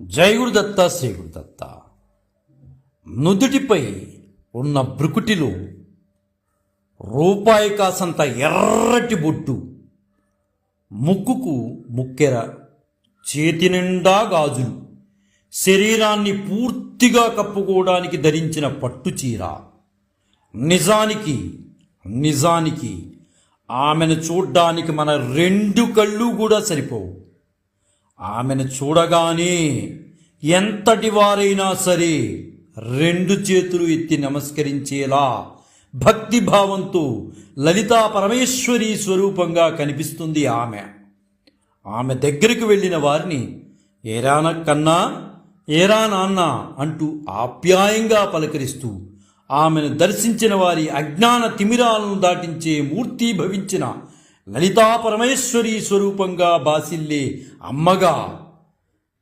జై గురుదత్త శ్రీ గురుదత్త. నుదుటిపై ఉన్న బ్రుకుటిలో రూపాయి కాసంత ఎర్రటి బొట్టు, ముక్కుకు ముక్కెర, చేతి నిండా గాజులు, శరీరాన్ని పూర్తిగా కప్పుకోవడానికి ధరించిన పట్టుచీర. నిజానికి ఆమెను చూడ్డానికి మన రెండు కళ్ళు కూడా సరిపోవు. ఆమెను చూడగానే ఎంతటి వారైనా సరే రెండు చేతులు ఎత్తి నమస్కరించేలా భక్తిభావంతో లలితా పరమేశ్వరి స్వరూపంగా కనిపిస్తుంది ఆమె దగ్గరికి వెళ్ళిన వారిని ఏరా కన్నా, ఏరా నాన్న అంటూ ఆప్యాయంగా పలకరిస్తూ ఆమెను దర్శించిన వారి అజ్ఞాన తిమిరాలను దాటించే మూర్తి భవించిన లలితా పరమేశ్వరి స్వరూపంగా బాసిల్లే అమ్మగా,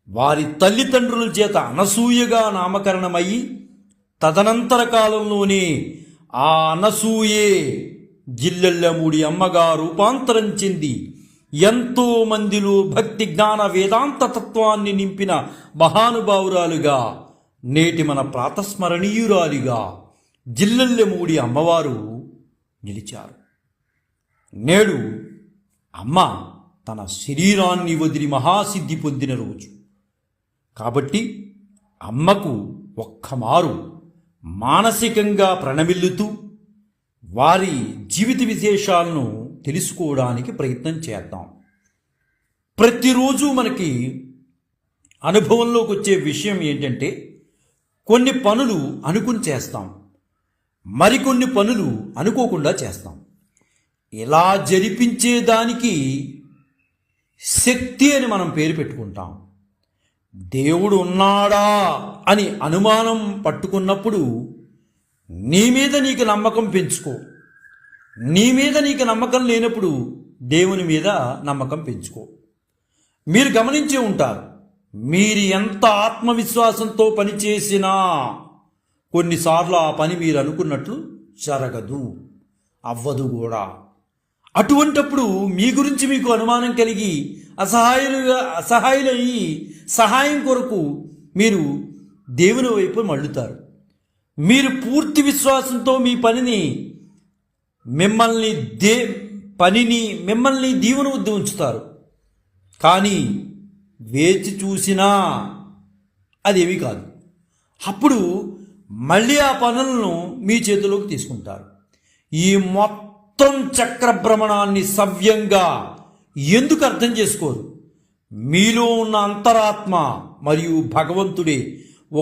వారి తల్లిదండ్రుల చేత అనసూయగా నామకరణమయ్యి తదనంతర కాలంలోనే ఆ అనసూయే జిల్లెళ్ళమూడి అమ్మగా రూపాంతరం చెంది ఎంతో మందిలో భక్తి జ్ఞాన వేదాంత తత్వాన్ని నింపిన మహానుభావురాలుగా, నేటి మన ప్రాతస్మరణీయురాలిగా జిల్లెళ్ళమూడి అమ్మవారు నిలిచారు. నేడు అమ్మ తన శరీరాన్ని వదిలి మహాసిద్ధి పొందిన రోజు కాబట్టి అమ్మకు ఒక్కమారు మానసికంగా ప్రణమిల్లుతూ వారి జీవిత విశేషాలను తెలుసుకోవడానికి ప్రయత్నం చేద్దాం. ప్రతిరోజు మనకి అనుభవంలోకి వచ్చే విషయం ఏంటంటే, కొన్ని పనులు అనుకుని చేస్తాం, మరికొన్ని పనులు అనుకోకుండా చేస్తాం. ఇలా జరిపించేదానికి శక్తి అని మనం పేరు పెట్టుకుంటాం. దేవుడు ఉన్నాడా అని అనుమానం పట్టుకున్నప్పుడు నీ మీద నీకు నమ్మకం పెంచుకో. నీ మీద నీకు నమ్మకం లేనప్పుడు దేవుని మీద నమ్మకం పెంచుకో. మీరు గమనించే ఉంటారు, మీరు ఎంత ఆత్మవిశ్వాసంతో పనిచేసినా కొన్నిసార్లు ఆ పని మీరు అనుకున్నట్లు జరగదు, అవ్వదు కూడా. అటువంటప్పుడు మీ గురించి మీకు అనుమానం కలిగి అసహాయులయ్యి సహాయం కొరకు మీరు దేవుని వైపు మళ్ళుతారు. మీరు పూర్తి విశ్వాసంతో మీ మిమ్మల్ని దీవెన వద్ద ఉంచుతారు. కానీ వేచి చూసినా అదేమీ కాదు. అప్పుడు మళ్ళీ ఆ పనులను మీ చేతిలోకి తీసుకుంటారు. ఈ మొత్తం చక్రభ్రమణాన్ని సవ్యంగా ఎందుకు అర్థం చేసుకోరు? మీలో ఉన్న అంతరాత్మ మరియు భగవంతుడే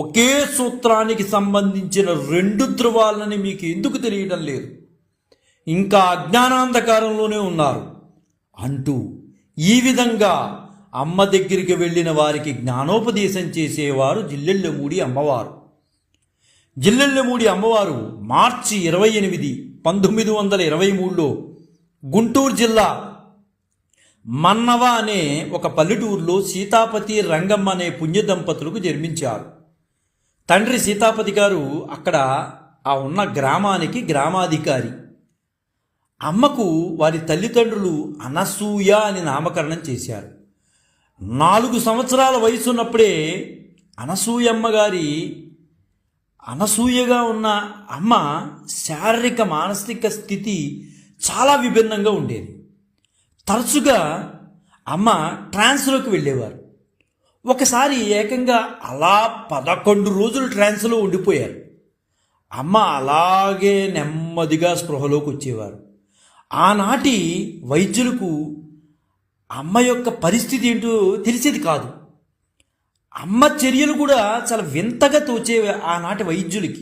ఒకే సూత్రానికి సంబంధించిన రెండు ధృవాలని మీకు ఎందుకు తెలియడం లేదు? ఇంకా అజ్ఞానాంధకారంలోనే ఉన్నారు అంటూ ఈ విధంగా అమ్మ దగ్గరికి వెళ్ళిన వారికి జ్ఞానోపదేశం చేసేవారు జిల్లెళ్ళమూడి అమ్మవారు. జిల్లెళ్ళమూడి అమ్మవారు మార్చి 28, 1923లో గుంటూరు జిల్లా మన్నవ అనే ఒక పల్లెటూరులో సీతాపతి రంగమ్మ అనే పుణ్య దంపతులకు జన్మించారు. తండ్రి సీతాపతి గారు అక్కడ ఆ ఉన్న గ్రామానికి గ్రామాధికారి. అమ్మకు వారి తల్లిదండ్రులు అనసూయ అని నామకరణం చేశారు. 4 సంవత్సరాల వయసున్నప్పుడే అనసూయమ్మ గారి అనసూయగా ఉన్న అమ్మ శారీరక మానసిక స్థితి చాలా విభిన్నంగా ఉండేది. తరచుగా అమ్మ ట్రాన్స్లోకి వెళ్ళేవారు. ఒకసారి ఏకంగా అలా 11 రోజులు ట్రాన్స్లో ఉండిపోయారు. అమ్మ అలాగే నెమ్మదిగా స్పృహలోకి వచ్చేవారు. ఆనాటి వైద్యులకు అమ్మ యొక్క పరిస్థితి ఏంటో తెలిసేది కాదు. అమ్మ చర్యలు కూడా చాలా వింతగా తోచేవి ఆనాటి వైద్యులకి.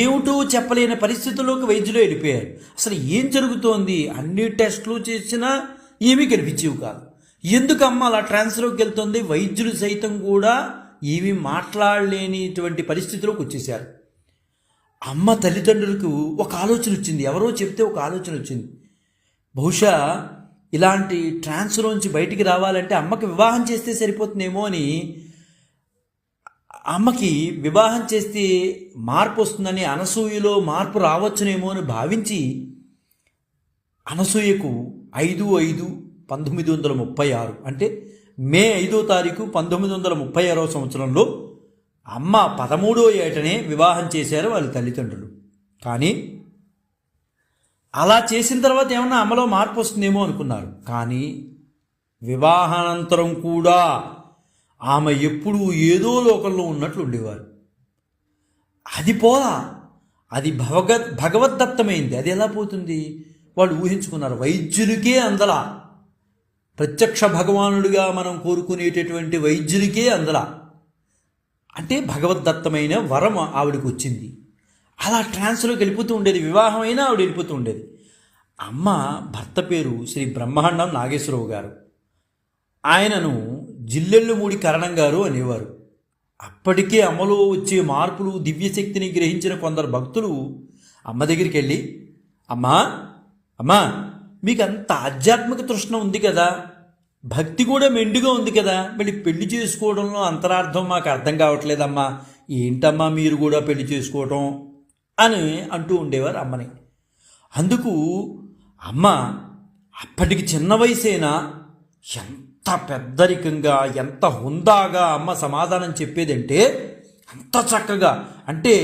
ఏమిటో చెప్పలేని పరిస్థితుల్లోకి వైద్యులు వెళ్ళిపోయారు. అసలు ఏం జరుగుతోంది, అన్ని టెస్టులు చేసినా ఏమీ కనిపించేవి కాదు. ఎందుకు అమ్మ అలా ట్రాన్స్లోకి వెళ్తుంది? వైద్యులు సైతం కూడా ఏమీ మాట్లాడలేనిటువంటి పరిస్థితిలోకి వచ్చేసారు. అమ్మ తల్లిదండ్రులకు ఒక ఆలోచన వచ్చింది. ఎవరో చెప్తే ఒక ఆలోచన వచ్చింది. బహుశా ఇలాంటి ట్రాన్స్లోంచి బయటికి రావాలంటే అమ్మకి వివాహం చేస్తే సరిపోతుందేమో అని, అమ్మకి వివాహం చేస్తే మార్పు వస్తుందని, అనసూయలో మార్పు రావచ్చునేమో అని భావించి అనసూయకు 5/5/1936 అంటే మే 5వ తారీఖు 1936 సంవత్సరంలో అమ్మ 13వ ఏటనే వివాహం చేశారు వాళ్ళ తల్లిదండ్రులు. కానీ అలా చేసిన తర్వాత ఏమన్నా అమ్మలో మార్పు వస్తుందేమో అనుకున్నారు. కానీ వివాహానంతరం కూడా ఆమె ఎప్పుడూ ఏదో లోకంలో ఉన్నట్లు ఉండేవారు. అది పోలా, అది భగవద్దత్తమైంది. అది ఎలా పోతుంది? వాళ్ళు ఊహించుకున్నారు. వైద్యులకే అందలా, ప్రత్యక్ష భగవానుడిగా మనం కోరుకునేటటువంటి వైద్యులకే అందలా. అంటే భగవద్దత్తమైన వరం ఆవిడకి వచ్చింది. అలా ట్రాన్స్లోకి వెళ్ళిపోతూ ఉండేది. వివాహం అయినా ఆవిడ వెళ్ళిపోతూ ఉండేది. అమ్మ భర్త పేరు శ్రీ బ్రహ్మాండం నాగేశ్వరరావు గారు. ఆయనను జిల్లెళ్ళమూడి కరణం గారు అనేవారు. అప్పటికే అమ్మలో వచ్చే మార్పులు, దివ్యశక్తిని గ్రహించిన కొందరు భక్తులు అమ్మ దగ్గరికి వెళ్ళి, అమ్మా అమ్మా మీకు అంత ఆధ్యాత్మిక తృష్ణ ఉంది కదా, భక్తి కూడా మెండుగా ఉంది కదా, మళ్ళీ పెళ్లి చేసుకోవడంలో అంతరార్థం మాకు అర్థం కావట్లేదమ్మా, ఏంటమ్మా మీరు కూడా పెళ్లి చేసుకోవటం అని అంటూ ఉండేవారు అమ్మని. అందుకు అమ్మ అప్పటికి చిన్న వయసైనా ఎంత పెద్దరికంగా, ఎంత హుందాగా అమ్మ సమాధానం చెప్పేదంటే, అంత చక్కగా, అంటే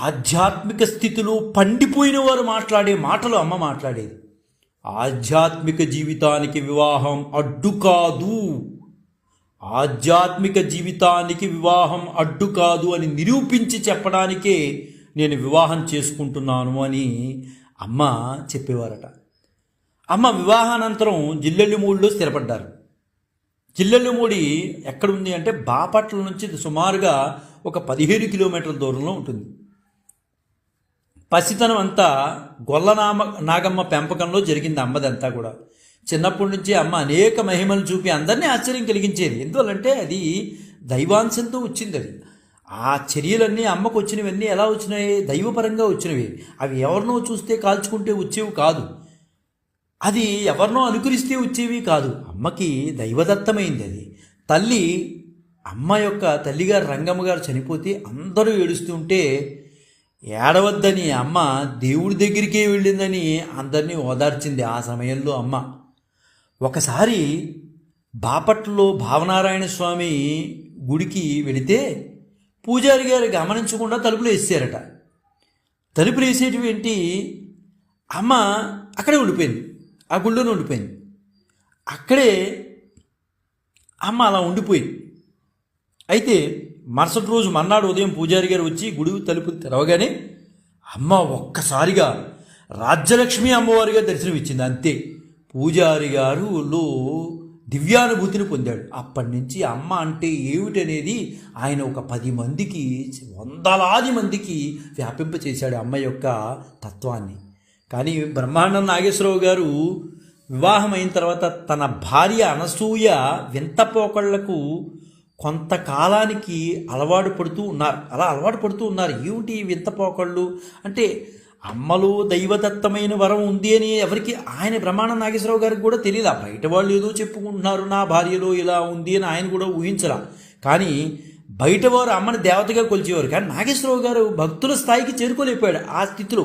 ఆధ్యాత్మిక స్థితిలో పండిపోయిన వారు మాట్లాడే మాటలు అమ్మ మాట్లాడేది. ఆధ్యాత్మిక జీవితానికి వివాహం అడ్డు కాదు, ఆధ్యాత్మిక జీవితానికి వివాహం అడ్డు కాదు అని నిరూపించి చెప్పడానికే నేను వివాహం చేసుకుంటున్నాను అని అమ్మ చెప్పేవారట. అమ్మ వివాహానంతరం జిల్లెళ్ళమూడిలో స్థిరపడ్డారు. జిల్లెళ్ళమూడి ఎక్కడుంది అంటే బాపట్ల నుంచి సుమారుగా ఒక 15 కిలోమీటర్ల దూరంలో ఉంటుంది. పసితనం అంతా నాగమ్మ పెంపకంలో జరిగింది అమ్మదంతా కూడా. చిన్నప్పటి నుంచి అమ్మ అనేక మహిమలు చూపి అందరినీ ఆశ్చర్యం కలిగించేది. ఎందువల్లంటే అది దైవాంశంతో వచ్చింది. అది ఆ చర్యలన్నీ అమ్మకు వచ్చినవన్నీ ఎలా వచ్చినాయి? దైవపరంగా వచ్చినవి. అవి ఎవరినో చూస్తే కాల్చుకుంటే వచ్చేవి కాదు, అది ఎవరినో అనుకరిస్తే వచ్చేవి కాదు. అమ్మకి దైవదత్తమైంది అది. అమ్మ యొక్క తల్లిగారు రంగమ్మ గారు చనిపోతే అందరూ ఏడుస్తుంటే ఏడవద్దని అమ్మ దేవుడి దగ్గరికే వెళ్ళిందని అందరినీ ఓదార్చింది. ఆ సమయంలో అమ్మ ఒకసారి బాపట్లలో భావనారాయణ స్వామి గుడికి వెళితే పూజారి గారు గమనించకుండా తలుపులు వేసారట. తలుపులు వేసేటివి ఏంటి? అమ్మ అక్కడే ఉండిపోయింది, ఆ గుళ్ళోనే ఉండిపోయింది. అక్కడే అమ్మ అలా ఉండిపోయింది. అయితే మరుసటి రోజు మర్నాడు ఉదయం పూజారి గారు వచ్చి గుడి తలుపులు తెరవగానే అమ్మ ఒక్కసారిగా రాజ్యలక్ష్మి అమ్మవారిగా దర్శనమిచ్చింది. అంతే, పూజారి గారులో దివ్యానుభూతిని పొందాడు. అప్పటి నుంచి అమ్మ అంటే ఏమిటనేది ఆయన ఒక 10 మందికి, వందలాది మందికి వ్యాపింపచేశాడు అమ్మ యొక్క తత్వాన్ని. కానీ బ్రహ్మాండం నాగేశ్వరరావు గారు వివాహం అయిన తర్వాత తన భార్య అనసూయ వింత పోకళ్లకు కొంతకాలానికి అలవాటు పడుతూ ఉన్నారు. ఏమిటి వింత పోకళ్ళు అంటే? అమ్మలో దైవదత్తమైన వరం ఉంది అని ఎవరికి, ఆయన బ్రహ్మాండం నాగేశ్వరరావు గారికి కూడా తెలియదు. బయట వాళ్ళు ఏదో చెప్పుకుంటున్నారు, నా భార్యలో ఇలా ఉంది అని ఆయన కూడా ఊహించరా. కానీ బయటవారు అమ్మని దేవతగా కొలిచేవారు. కానీ నాగేశ్వరరావు గారు భక్తుల స్థాయికి చేరుకోలేకపోయాడు. ఆ స్థితిలో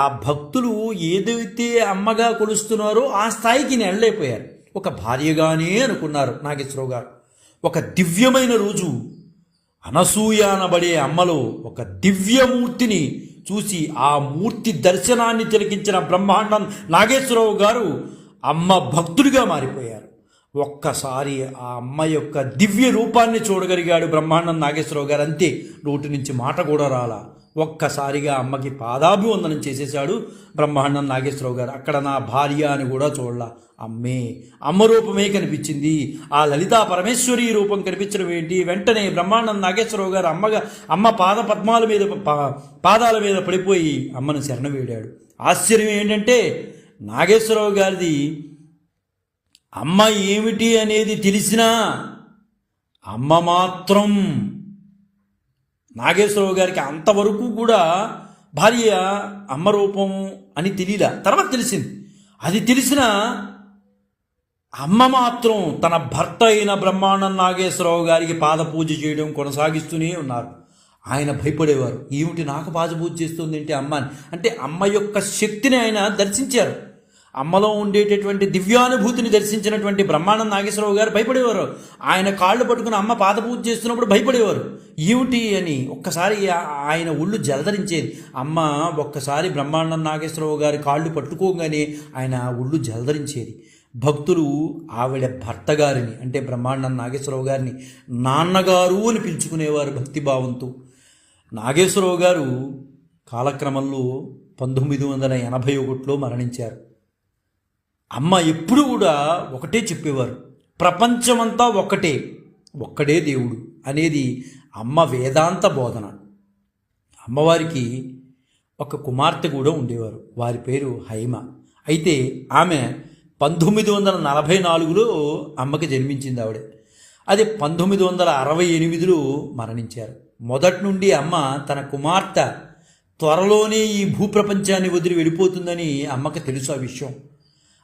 ఆ భక్తులు ఏదైతే అమ్మగా కొలుస్తున్నారో ఆ స్థాయికి వెళ్ళలేకపోయారు. ఒక భార్యగానే అనుకున్నారు నాగేశ్వరరావు గారు. ఒక దివ్యమైన రోజు అనసూయ అనబడే అమ్మలో ఒక దివ్యమూర్తిని చూసి ఆ మూర్తి దర్శనాన్ని తిలకించిన బ్రహ్మాండం నాగేశ్వరరావు గారు అమ్మ భక్తుడిగా మారిపోయారు. ఒక్కసారి ఆ అమ్మ యొక్క దివ్య రూపాన్ని చూడగలిగాడు బ్రహ్మాండం నాగేశ్వరరావు గారు. అంతే, నోటి నుంచి మాట కూడా రాలా. ఒక్కసారిగా అమ్మకి పాదాభివందనం చేసేశాడు బ్రహ్మాండం నాగేశ్వరరావు గారు. అక్కడ నా భార్య అని కూడా చూడలా, అమ్మ రూపమే కనిపించింది. ఆ లలితా పరమేశ్వరి రూపం కనిపించడం ఏంటి? వెంటనే బ్రహ్మాండం నాగేశ్వరరావు గారు అమ్మ పాదాల మీద పడిపోయి అమ్మను శరణ వేడాడు. ఆశ్చర్యం ఏంటంటే నాగేశ్వరరావు గారిది అమ్మ ఏమిటి అనేది తెలిసినా అమ్మ మాత్రం నాగేశ్వరరావు గారికి అంతవరకు కూడా భార్య అమ్మ రూపం అని తెలియలా. తర్వాత తెలిసింది. అది తెలిసిన అమ్మ మాత్రం తన భర్త అయిన బ్రహ్మాండం నాగేశ్వరరావు గారికి పాదపూజ చేయడం కొనసాగిస్తూనే ఉన్నారు. ఆయన భయపడేవారు, ఏమిటి నాకు పాదపూజ చేస్తుంది ఏంటి అమ్మ అని. అంటే అమ్మ యొక్క శక్తిని ఆయన దర్శించారు. అమ్మలో ఉండేటటువంటి దివ్యానుభూతిని దర్శించినటువంటి బ్రహ్మానంద నాగేశ్వరరావు గారు భయపడేవారు. ఆయన కాళ్ళు పట్టుకుని అమ్మ పాద పూజ చేస్తున్నప్పుడు భయపడేవారు. ఏమిటి అని ఒక్కసారి ఆయన ఒళ్ళు జలధరించేది. అమ్మ ఒక్కసారి బ్రహ్మానంద నాగేశ్వరరావు గారి కాళ్ళు పట్టుకోగానే ఆయన ఒళ్ళు జలధరించేది. భక్తులు ఆవిడ భర్త గారిని అంటే బ్రహ్మానంద నాగేశ్వరరావు గారిని నాన్నగారు అని పిలుచుకునేవారు భక్తిభావంతో. నాగేశ్వరరావు గారు కాలక్రమంలో 1981లో మరణించారు. అమ్మ ఎప్పుడు కూడా ఒకటే చెప్పేవారు, ప్రపంచమంతా ఒక్కడే దేవుడు అనేది అమ్మ వేదాంత బోధన. అమ్మవారికి ఒక కుమార్తె కూడా ఉండేవారు, వారి పేరు హైమ. అయితే ఆమె 1944లో అమ్మకి జన్మించింది ఆవిడ. అది 1968లో మరణించారు. మొదటి నుండి అమ్మ తన కుమార్తె త్వరలోనే ఈ భూప్రపంచాన్ని వదిలి వెళ్ళిపోతుందని అమ్మకి తెలుసు. ఆ విషయం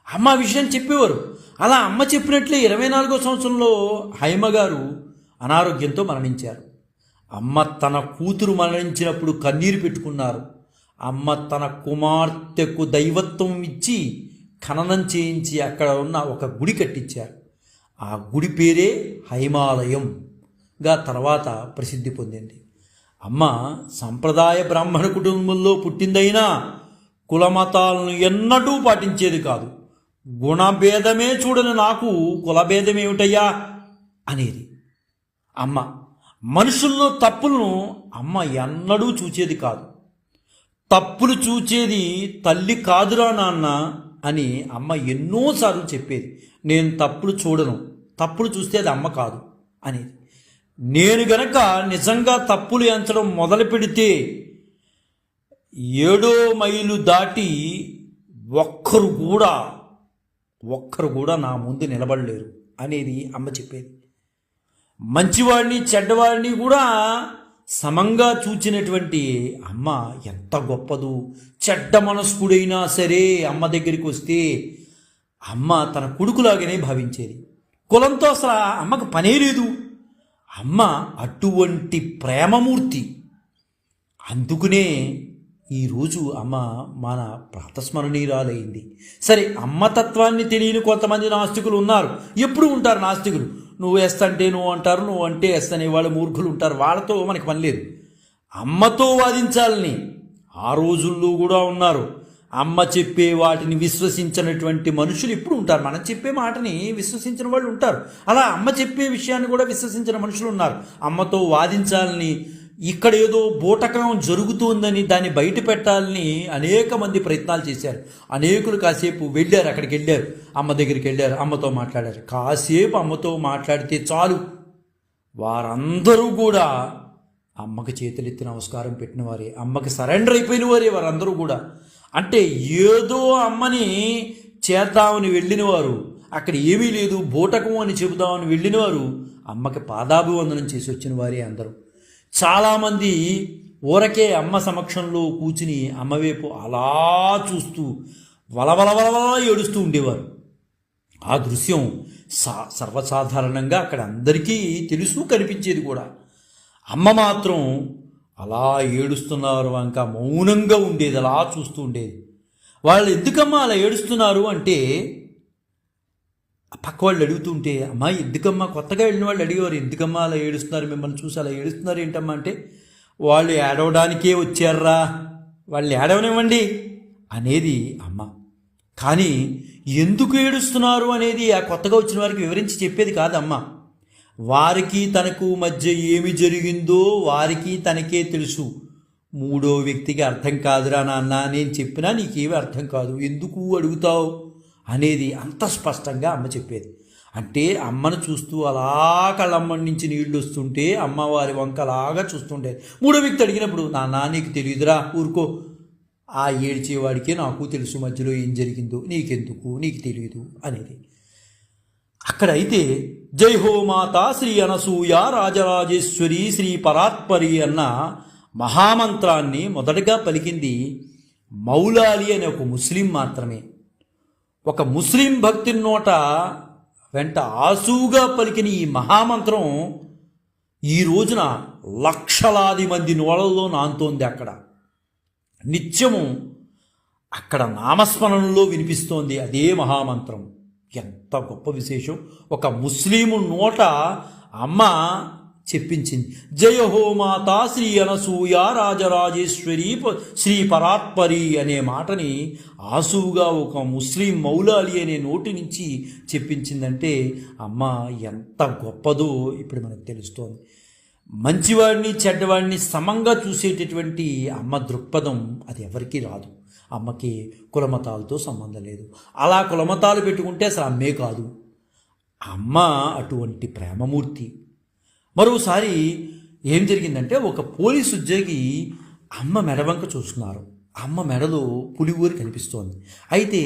అమ్మ ఆ విషయాన్ని చెప్పేవారు. అలా అమ్మ చెప్పినట్లే 24వ సంవత్సరంలో హైమ గారు అనారోగ్యంతో మరణించారు. అమ్మ తన కూతురు మరణించినప్పుడు కన్నీరు పెట్టుకున్నారు. అమ్మ తన కుమార్తెకు దైవత్వం ఇచ్చి ఖననం చేయించి అక్కడ ఉన్న ఒక గుడి కట్టించారు. ఆ గుడి పేరే హైమాలయంగా తర్వాత ప్రసిద్ధి పొందింది. అమ్మ సంప్రదాయ బ్రాహ్మణ కుటుంబంలో పుట్టిందైనా కులమతాలను ఎన్నడూ పాటించేది కాదు. గుణభేదమే చూడని నాకు కులభేదమేమిటయ్యా అనేది అమ్మ. మనుషుల్లో తప్పులను అమ్మ ఎన్నడూ చూచేది కాదు. తప్పులు చూచేది తల్లి కాదురా నాన్న అని అమ్మ ఎన్నోసార్లు చెప్పేది. నేను తప్పులు చూడను, తప్పులు చూస్తే అది అమ్మ కాదు అనేది. నేను గనక నిజంగా తప్పులు ఎంచడం మొదలు పెడితే 7వ మైలు దాటి ఒక్కరు కూడా నా ముందు నిలబడలేరు అనేది అమ్మ చెప్పేది. మంచివాడిని చెడ్డవాడిని కూడా సమంగా చూచినటువంటి అమ్మ ఎంత గొప్పదు. చెడ్డ మనస్కుడైనా సరే అమ్మ దగ్గరికి వస్తే అమ్మ తన కొడుకులాగానే భావించేది. కులంతో అసలు అమ్మకు పనే లేదు. అమ్మ అటువంటి ప్రేమమూర్తి. అందుకునే ఈరోజు అమ్మ మన ప్రాతస్మరణీయురాలైంది. సరే, అమ్మతత్వాన్ని తెలియని కొంతమంది నాస్తికులు ఉన్నారు, ఎప్పుడు ఉంటారు నాస్తికులు. నువ్వు ఎస్ అంటే నువ్వు అంటారు, నువ్వు అంటే ఎస్ అనే వాళ్ళు మూర్ఖులు ఉంటారు. వాళ్ళతో మనకి పని లేదు. అమ్మతో వాదించాలని ఆ రోజుల్లో కూడా ఉన్నారు. అమ్మ చెప్పే వాటిని విశ్వసించినటువంటి మనుషులు ఇప్పుడు ఉంటారు. మనం చెప్పే మాటని విశ్వసించిన వాళ్ళు ఉంటారు. అలా అమ్మ చెప్పే విషయాన్ని కూడా విశ్వసించిన మనుషులు ఉన్నారు. అమ్మతో వాదించాలని, ఇక్కడ ఏదో బూటకం జరుగుతుందని దాన్ని బయట పెట్టాలని అనేక మంది ప్రయత్నాలు చేశారు. అనేకులు కాసేపు వెళ్ళారు, అక్కడికి వెళ్ళారు, అమ్మ దగ్గరికి వెళ్ళారు, అమ్మతో మాట్లాడారు. కాసేపు అమ్మతో మాట్లాడితే చాలు వారందరూ కూడా అమ్మకి చేతులెత్తి నమస్కారం పెట్టిన వారే, అమ్మకి సరెండర్ అయిపోయిన వారే వారందరూ కూడా. అంటే ఏదో అమ్మని చేద్దామని వెళ్ళినవారు, అక్కడ ఏమీ లేదు బూటకం అని చెబుదామని వెళ్ళినవారు అమ్మకి పాదాభివందనం చేసి వచ్చిన వారే అందరూ. చాలామంది ఊరకే అమ్మ సమక్షంలో కూర్చుని అమ్మవైపు అలా చూస్తూ వలవలవల ఏడుస్తూ ఉండేవారు. ఆ దృశ్యం సర్వసాధారణంగా అక్కడ అందరికీ తెలుసు, కనిపించేది కూడా. అమ్మ మాత్రం అలా ఏడుస్తున్నారు వంక మౌనంగా ఉండేది, అలా చూస్తూ ఉండేది. వాళ్ళు ఎందుకమ్మా అలా ఏడుస్తున్నారు అంటే పక్క వాళ్ళు అడుగుతుంటే, అమ్మా ఎందుకమ్మా, కొత్తగా వెళ్ళిన వాళ్ళు అడిగేవారు, ఎందుకమ్మా అలా ఏడుస్తున్నారు, మిమ్మల్ని చూసి అలా ఏడుస్తున్నారు ఏంటమ్మా అంటే, వాళ్ళు ఏడవడానికే వచ్చారా, వాళ్ళు ఏడవనివ్వండి అనేది అమ్మ. కానీ ఎందుకు ఏడుస్తున్నారు అనేది ఆ కొత్తగా వచ్చిన వారికి వివరించి చెప్పేది కాదమ్మ. వారికి తనకు మధ్య ఏమి జరిగిందో వారికి తనకే తెలుసు. మూడో వ్యక్తికి అర్థం కాదురా నాన్న, నేను చెప్పినా నీకేమీ అర్థం కాదు, ఎందుకు అడుగుతావు అనేది అంత స్పష్టంగా అమ్మ చెప్పేది. అంటే అమ్మను చూస్తూ అలా కళ్ళమ్మడి నుంచి నీళ్లు వస్తుంటే అమ్మవారి వంక అలాగా చూస్తుండేది. మూడో వ్యక్తి అడిగినప్పుడు, నాన్న నీకు తెలియదురా, ఊరుకో, ఆ ఏడ్చేవాడికే నాకు తెలుసు మధ్యలో ఏం జరిగిందో, నీకెందుకు, నీకు తెలియదు అనేది. అక్కడైతే జై హో మాతా శ్రీ అనసూయ రాజరాజేశ్వరి శ్రీ పరాత్పరి అన్న మహామంత్రాన్ని మొదటగా పలికింది మౌలాలి అనే ఒక ముస్లిం మాత్రమే. ఒక ముస్లిం భక్తి నోట వెంట ఆసువుగా పలికిన ఈ మహామంత్రం ఈ రోజున లక్షలాది మంది నోళ్ళల్లో నాంతోంది. అక్కడ నిత్యము అక్కడ నామస్మరణలో వినిపిస్తోంది అదే మహామంత్రం. ఎంత గొప్ప విశేషం! ఒక ముస్లిము నోట అమ్మ చెప్పించింది. జయ హో మాతా శ్రీ అనసూయ రాజరాజేశ్వరి శ్రీ పరాత్పరి అనే మాటని ఆసువుగా ఒక ముస్లిం మౌలాలి అనే నోటి నుంచి చెప్పించిందంటే అమ్మ ఎంత గొప్పదో ఇప్పుడు మనకు తెలుస్తోంది. మంచివాడిని చెడ్డవాడిని సమంగా చూసేటటువంటి అమ్మ దృక్పథం అది ఎవరికీ రాదు. అమ్మకి కులమతాలతో సంబంధం లేదు. అలా కులమతాలు పెట్టుకుంటే అసలు అమ్మే కాదు. అమ్మ అటువంటి ప్రేమమూర్తి. మరోసారి ఏం జరిగిందంటే ఒక పోలీసు ఉద్యోగి అమ్మ మెడవంక చూస్తున్నారు. అమ్మ మెడలో పులిగోరు కనిపిస్తోంది. అయితే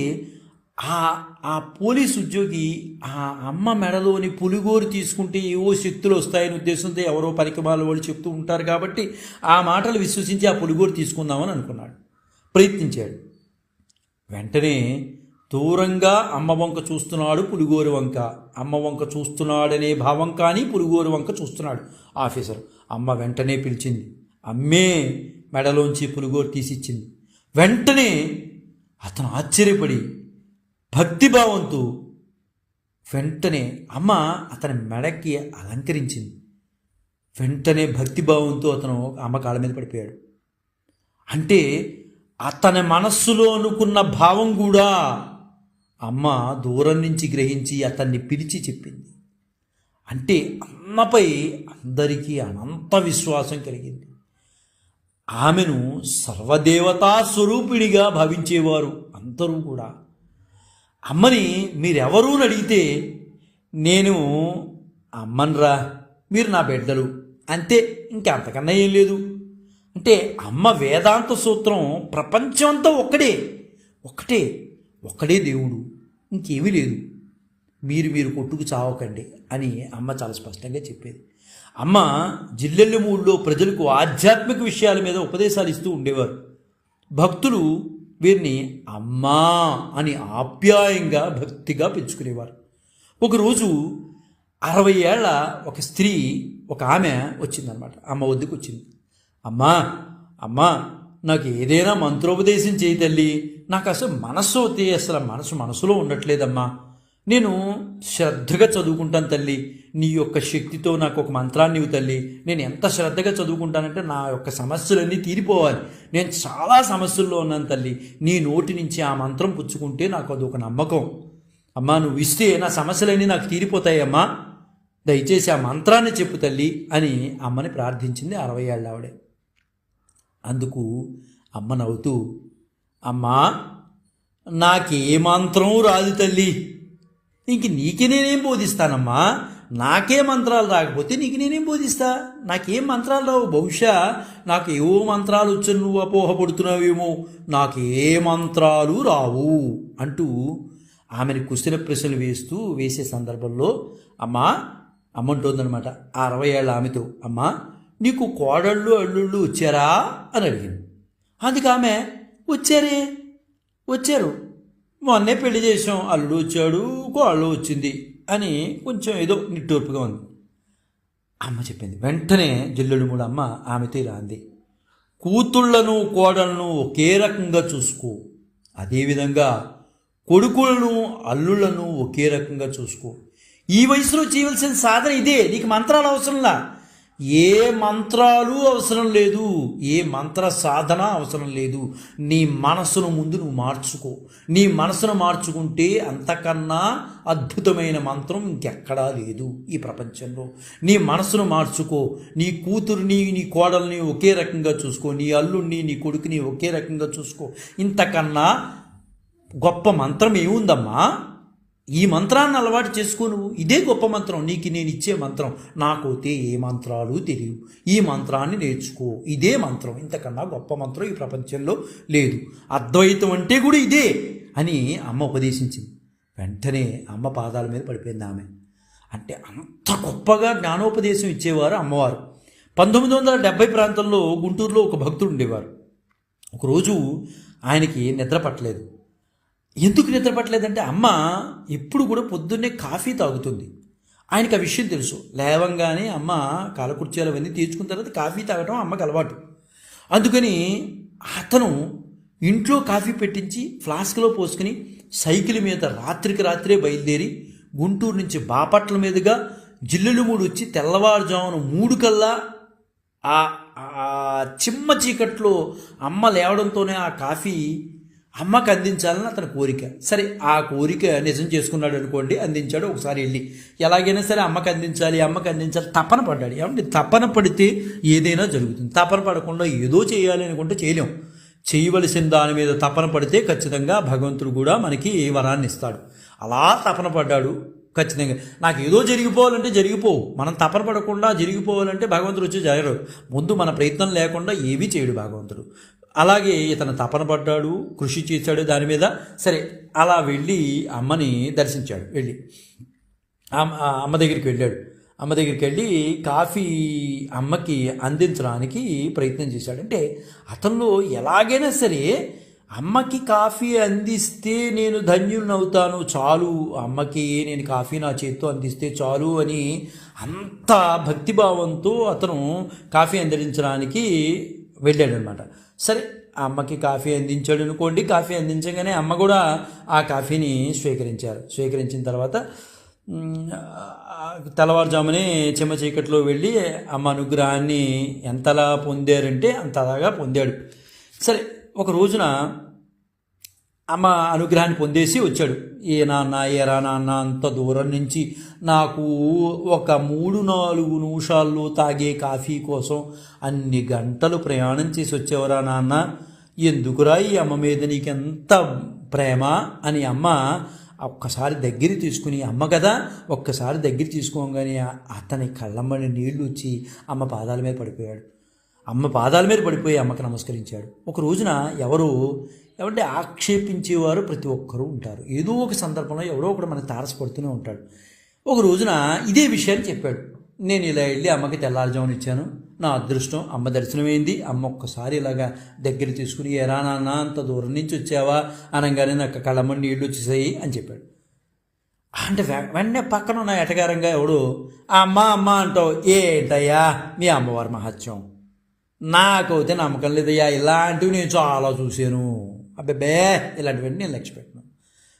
ఆ పోలీసు ఉద్యోగి ఆ అమ్మ మెడలోని పులిగోరు తీసుకుంటే ఏవో శక్తులు వస్తాయని ఉద్దేశంతో ఎవరో పనికిమాల వాళ్ళు చెప్తూ ఉంటారు కాబట్టి ఆ మాటలు విశ్వసించి ఆ పులిగోరు తీసుకుందామని అనుకున్నాడు. ప్రయత్నించాడు. వెంటనే దూరంగా అమ్మ వంక చూస్తున్నాడు, పులిగోరు వంక. అమ్మ వంక చూస్తున్నాడనే భావం కానీ పులిగోరు వంక చూస్తున్నాడు ఆఫీసర్. అమ్మ వెంటనే పిలిచింది. అమ్మే మెడలోంచి పులిగోరు తీసిచ్చింది. వెంటనే అతను ఆశ్చర్యపడి భక్తిభావంతో వెంటనే అమ్మ అతని మెడకి అలంకరించింది. వెంటనే భక్తిభావంతో అతను అమ్మ కాళ్ళ మీద పడిపోయాడు. అంటే అతని మనస్సులో అనుకున్న భావం కూడా అమ్మ దూరం నుంచి గ్రహించి అతన్ని పిలిచి చెప్పింది. అంటే అమ్మపై అందరికీ అనంత విశ్వాసం కలిగింది. ఆమెను సర్వదేవతా స్వరూపిణిగా భావించేవారు అందరూ కూడా. అమ్మని మీరెవరూ అడిగితే నేను అమ్మన్రా, మీరు నా బిడ్డలు అంతే, ఇంకంతకన్నా ఏం లేదు. అంటే అమ్మ వేదాంత సూత్రం ప్రపంచం అంతా ఒక్కడే దేవుడు, ఇంకేమీ లేదు, మీరు కొట్టుకు చావకండి అని అమ్మ చాలా స్పష్టంగా చెప్పేది. అమ్మ జిల్లెళ్ళమూడిలో ప్రజలకు ఆధ్యాత్మిక విషయాల మీద ఉపదేశాలు ఇస్తూ ఉండేవారు. భక్తులు వీరిని అమ్మా అని ఆప్యాయంగా భక్తిగా పెంచుకునేవారు. ఒకరోజు 60 ఏళ్ల ఒక స్త్రీ, ఒక ఆమె వచ్చిందనమాట. అమ్మ వద్దకు వచ్చింది. అమ్మా నాకు ఏదైనా మంత్రోపదేశం చేయి తల్లి, నాకు అసలు మనసులో ఉండట్లేదమ్మా, నేను శ్రద్ధగా చదువుకుంటాను తల్లి, నీ యొక్క శక్తితో నాకు ఒక మంత్రాన్ని ఇవ్వు తల్లి, నేను ఎంత శ్రద్ధగా చదువుకుంటానంటే నా యొక్క సమస్యలన్నీ తీరిపోవాలి, నేను చాలా సమస్యల్లో ఉన్నాను తల్లి, నీ నోటి నుంచి ఆ మంత్రం పుచ్చుకుంటే నాకు అదొక నమ్మకం, అమ్మా నువ్వు ఇస్తే నా సమస్యలన్నీ నాకు తీరిపోతాయమ్మా, దయచేసి ఆ మంత్రాన్ని చెప్పు తల్లి అని అమ్మని ప్రార్థించింది 60 ఏళ్ళ ఆవిడే. అందుకు అమ్మ నవ్వుతూ, అమ్మా నాకే మంత్రం రాదు తల్లి, ఇంక నీకు నేనేం బోధిస్తానమ్మా, నాకే మంత్రాలు రాకపోతే నీకు నేనేం బోధిస్తా, నాకేం మంత్రాలు రావు, బహుశా నాకు ఏవో మంత్రాలు వచ్చి నువ్వు అపోహపడుతున్నావేమో, నాకే మంత్రాలు రావు అంటూ ఆమెను కుశల ప్రశ్నలు వేసే సందర్భంలో అమ్మంటోందనమాట 60 ఏళ్ళ ఆమెతో, అమ్మా నీకు కోడళ్ళు అల్లుళ్ళు వచ్చారా అని అడిగింది. అందుకు ఆమె వచ్చారు, మొన్నే పెళ్లి చేసాం, అల్లుడు వచ్చాడు, కోడలు వచ్చింది అని కొంచెం ఏదో నిట్టూర్పుగా ఉంది. అమ్మ చెప్పింది. వెంటనే జిల్లెళ్ళమూడి అమ్మ ఆమెతో ఇలా అంది, కూతుళ్లను కోడలను ఒకే రకంగా చూసుకో, అదేవిధంగా కొడుకులను అల్లుళ్లను ఒకే రకంగా చూసుకో. ఈ వయసులో చేయవలసిన సాధన ఇదే. నీకు మంత్రాలు అవసరంలా, ఏ మంత్రాలు అవసరం లేదు, ఏ మంత్ర సాధన అవసరం లేదు. నీ మనసును ముందు నువ్వు మార్చుకో. నీ మనసును మార్చుకుంటే అంతకన్నా అద్భుతమైన మంత్రం ఇంకెక్కడా లేదు ఈ ప్రపంచంలో. నీ మనసును మార్చుకో. నీ కూతుర్ని నీ కోడల్ని ఒకే రకంగా చూసుకో, నీ అల్లుడిని నీ కొడుకుని ఒకే రకంగా చూసుకో. ఇంతకన్నా గొప్ప మంత్రం ఏముందమ్మా? ఈ మంత్రాన్ని అలవాటు చేసుకో నువ్వు. ఇదే గొప్ప మంత్రం, నీకు నేను ఇచ్చే మంత్రం. నాకైతే ఏ మంత్రాలు తెలియవు, ఈ మంత్రాన్ని నేర్చుకో, ఇదే మంత్రం, ఇంతకన్నా గొప్ప మంత్రం ఈ ప్రపంచంలో లేదు. అద్వైతం అంటే కూడా ఇదే అని అమ్మ ఉపదేశించింది. వెంటనే అమ్మ పాదాల మీద పడిపోయింది ఆమె. అంటే అంత గొప్పగా జ్ఞానోపదేశం ఇచ్చేవారు అమ్మవారు. 1970 ప్రాంతంలో గుంటూరులో ఒక భక్తుడు ఉండేవారు. ఒకరోజు ఆయనకి నిద్ర పట్టలేదు. ఎందుకు నిద్ర పట్టలేదంటే అమ్మ ఎప్పుడు కూడా పొద్దున్నే కాఫీ తాగుతుంది. ఆయనకు ఆ విషయం తెలుసు. లేవంగానే అమ్మ కాలకుర్చీలు అవన్నీ తీర్చుకున్న తర్వాత కాఫీ తాగటం అమ్మకు అలవాటు. అందుకని అతను ఇంట్లో కాఫీ పెట్టించి ఫ్లాస్క్లో పోసుకుని సైకిల్ మీద రాత్రికి రాత్రే బయలుదేరి గుంటూరు నుంచి బాపట్ల మీదుగా జిల్లులు 3 వచ్చి తెల్లవారుజామున 3 కల్లా ఆ ఆ చిమ్మ చీకట్లో అమ్మ లేవడంతోనే ఆ కాఫీ అమ్మకు అందించాలని అతని కోరిక. సరే, ఆ కోరిక నిజం చేసుకున్నాడు అనుకోండి, అందించాడు. ఒకసారి వెళ్ళి ఎలాగైనా సరే అమ్మకు అందించాలి తపన పడ్డాడు. ఏమంటే తపన పడితే ఏదైనా జరుగుతుంది. తపన పడకుండా ఏదో చేయాలి అనుకుంటే చేయలేం. చేయవలసిన దాని మీద తపన పడితే ఖచ్చితంగా భగవంతుడు కూడా మనకి వరాన్ని ఇస్తాడు. అలా తపన పడ్డాడు. ఖచ్చితంగా నాకు ఏదో జరిగిపోవాలంటే జరిగిపోవు. మనం తపన పడకుండా జరిగిపోవాలంటే భగవంతుడు వచ్చి జరగడు. ముందు మన ప్రయత్నం లేకుండా ఏమీ చేయడు భగవంతుడు. అలాగే ఇతను తపన పడ్డాడు, కృషి చేశాడు దాని మీద. సరే, అలా వెళ్ళి అమ్మని దర్శించాడు. వెళ్ళి అమ్మ దగ్గరికి వెళ్ళాడు. అమ్మ దగ్గరికి వెళ్ళి కాఫీ అమ్మకి అందించడానికి ప్రయత్నం చేశాడు. అంటే అతనిలో ఎలాగైనా సరే అమ్మకి కాఫీ అందిస్తే నేను ధన్యునవుతాను చాలు, అమ్మకి నేను కాఫీ నా చేత్తో అందిస్తే చాలు అని అంత భక్తిభావంతో అతను కాఫీ అందించడానికి వెళ్ళాడు అనమాట. సరే, ఆ అమ్మకి కాఫీ అందించాడు అనుకోండి. కాఫీ అందించగానే అమ్మ కూడా ఆ కాఫీని స్వీకరించిన తర్వాత తెల్లవారుజామునే చెమ్మ చీకట్లో వెళ్ళి అమ్మ అనుగ్రహాన్ని ఎంతలా పొందారంటే అంతలాగా పొందాడు. సరే, ఒక రోజున అమ్మ అనుగ్రహాన్ని పొందేసి వచ్చాడు. ఏ నాన్న ఏరా నాన్న, అంత దూరం నుంచి నాకు ఒక 3-4 నిమిషాల్లో తాగే కాఫీ కోసం అన్ని గంటలు ప్రయాణం చేసి వచ్చేవరా నాన్న, ఎందుకురా ఈ అమ్మ మీద నీకెంత ప్రేమ అని అమ్మ ఒక్కసారి దగ్గర తీసుకుని, అమ్మ కదా ఒక్కసారి దగ్గర తీసుకోగానే అతని కళ్ళమ్మని నీళ్లు వచ్చి అమ్మ పాదాల మీద పడిపోయాడు. అమ్మ పాదాల మీద పడిపోయి అమ్మకి నమస్కరించాడు. ఒక రోజున ఎవరంటే ఆక్షేపించేవారు ప్రతి ఒక్కరూ ఉంటారు. ఏదో ఒక సందర్భంలో ఎవరో ఒకడు మనకు తారసపడుతూనే ఉంటాడు. ఒక రోజున ఇదే విషయాన్ని చెప్పాడు. నేను ఇలా వెళ్ళి అమ్మకి తెల్లారుజామున ఇచ్చాను, నా అదృష్టం అమ్మ దర్శనమైంది. అమ్మ ఒక్కసారి ఇలాగా దగ్గర తీసుకుని ఎరా నాన్న అంత దూరం నుంచి వచ్చావా అనగానే నాకు కళ్ళమ్మ నీళ్ళు వచ్చేసాయి అని చెప్పాడు. అంటే వెంటనే పక్కన ఉన్న ఎటగారంగా ఎవడు అమ్మ అమ్మ అంటావు, ఏంటయ్యా మీ అమ్మవారి మహత్యం, నాకైతే నమ్మకం లేదయ్యా, ఇలాంటివి నేను చాలా చూశాను, అబ్బే ఇలాంటివన్నీ నేను లక్ష్య పెట్టను.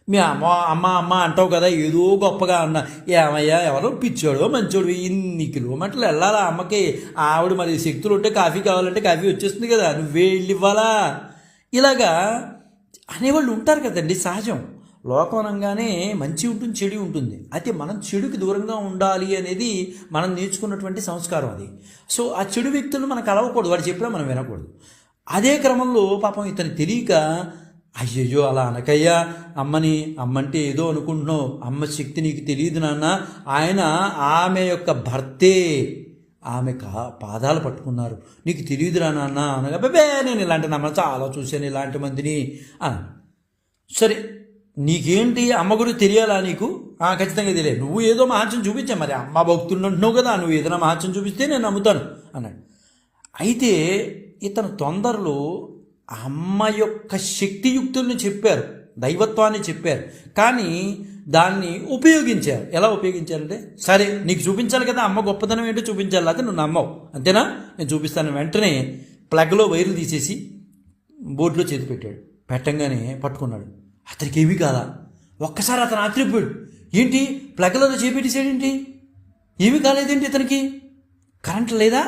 మీ అమ్మ అంటావు కదా ఏదో గొప్పగా అన్నా, ఏమయ్యా ఎవరో పిచ్చోడు మంచోడు, ఇన్ని కిలోమీటర్లు వెళ్ళాలా అమ్మకి, ఆవిడ మరి శక్తులు ఉంటే కాఫీ కావాలంటే కాఫీ వచ్చేస్తుంది కదా, నువ్వే వెళ్ళి ఇవ్వాలా, ఇలాగా అనేవాళ్ళు ఉంటారు కదండి. సహజం. లోకం అనగానే మంచి ఉంటుంది, చెడు ఉంటుంది. అయితే మనం చెడుకి దూరంగా ఉండాలి అనేది మనం నేర్చుకున్నటువంటి సంస్కారం అది. సో ఆ చెడు వ్యక్తులను మనకు కలవకూడదు, వాడు చెప్పినా మనం వినకూడదు. అదే క్రమంలో పాపం ఇతను తెలియక, అయ్యయ్యో అలా అనకయ్యా, అమ్మంటే ఏదో అనుకుంటున్నావు, అమ్మ శక్తి నీకు తెలియదు నాన్న, ఆమె యొక్క భర్తే ఆమె పాదాలు పట్టుకున్నారు, నీకు తెలియదురా నాన్న అనగా, బే నేను ఇలాంటి నమ్మ చాలా చూశాను ఇలాంటి మందిని అన్న. సరే, నీకేంటి అమ్మ గురించి తెలియాలా నీకు? ఖచ్చితంగా తెలియదు. నువ్వు ఏదో మహత్యం చూపించా, మరి అమ్మ భక్తులు అంటున్నావు కదా, నువ్వు ఏదైనా మహత్యం చూపిస్తే నేను నమ్ముతాను అన్నాడు. అయితే ఇతను తొందరలో అమ్మ యొక్క శక్తియుక్తుల్ని చెప్పారు, దైవత్వాన్ని చెప్పారు, కానీ దాన్ని ఉపయోగించారు. ఎలా ఉపయోగించారంటే, సరే నీకు చూపించాలి కదా అమ్మ గొప్పతనం ఏంటో చూపించాలి, అయితే నువ్వు నమ్మవు అంతేనా, నేను చూపిస్తాను. వెంటనే ప్లగ్లో వైర్లు తీసేసి బోర్డులో చేతి పెట్టాడు. పెట్టంగానే పట్టుకున్నాడు. అతనికి ఏమీ కాదా. ఒక్కసారి అతను ఆశ్చర్యపోయాడు, ఏంటి ప్లగ్లో చేపెట్టేసాడేంటి, ఏమీ కాలేదేంటి ఇతనికి, కరెంట్ లేదా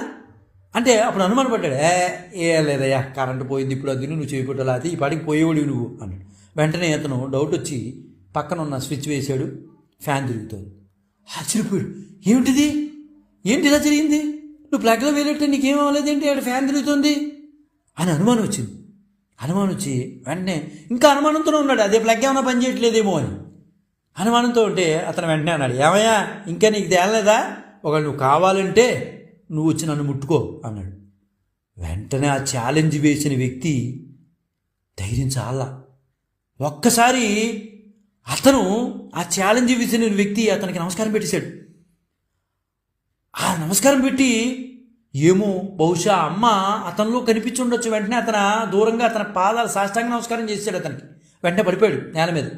అంటే అప్పుడు అనుమాన పడ్డాడు. ఏ లేదయ్యా కరెంటు పోయింది, ఇప్పుడు అది నువ్వు చేపెట్టాలి, అది ఈ పాటికి పోయేవాడివి నువ్వు అన్నాడు. వెంటనే అతను డౌట్ వచ్చి పక్కన ఉన్న స్విచ్ వేసాడు, ఫ్యాన్ తిరుగుతుంది. ఆశ్చర్యపోయాడు, ఏంటి ఇలా జరిగింది, నువ్వు ప్లగ్లో వేరేట్టే నీకేం అవ్వలేదేంటి, అక్కడ ఫ్యాన్ తిరుగుతుంది అని అనుమానం వచ్చింది. అనుమానం వచ్చి వెంటనే ఇంకా అనుమానంతోనే ఉన్నాడు, అదే ప్లగ్ ఏమైనా పని చేయట్లేదేమో అని అనుమానంతో ఉంటే అతను వెంటనే అన్నాడు, ఏమయ్యా ఇంకా నీకు తేలలేదా, ఒకవేళ నువ్వు కావాలంటే నువ్వు వచ్చి నన్ను ముట్టుకో అన్నాడు. వెంటనే ఆ ఛాలెంజ్ వేసిన వ్యక్తి ధైర్యం చాలా. ఒక్కసారి అతను ఆ ఛాలెంజ్ వేసిన వ్యక్తి అతనికి నమస్కారం పెట్టేశాడు. ఆ నమస్కారం పెట్టి, ఏమో బహుశా అమ్మ అతనిలో కనిపించి ఉండొచ్చు. వెంటనే దూరంగా అతని పాదాలు సాష్టాంగ నమస్కారం చేశాడు. అతనికి వెంటనే పడిపోయాడు నేల మీద.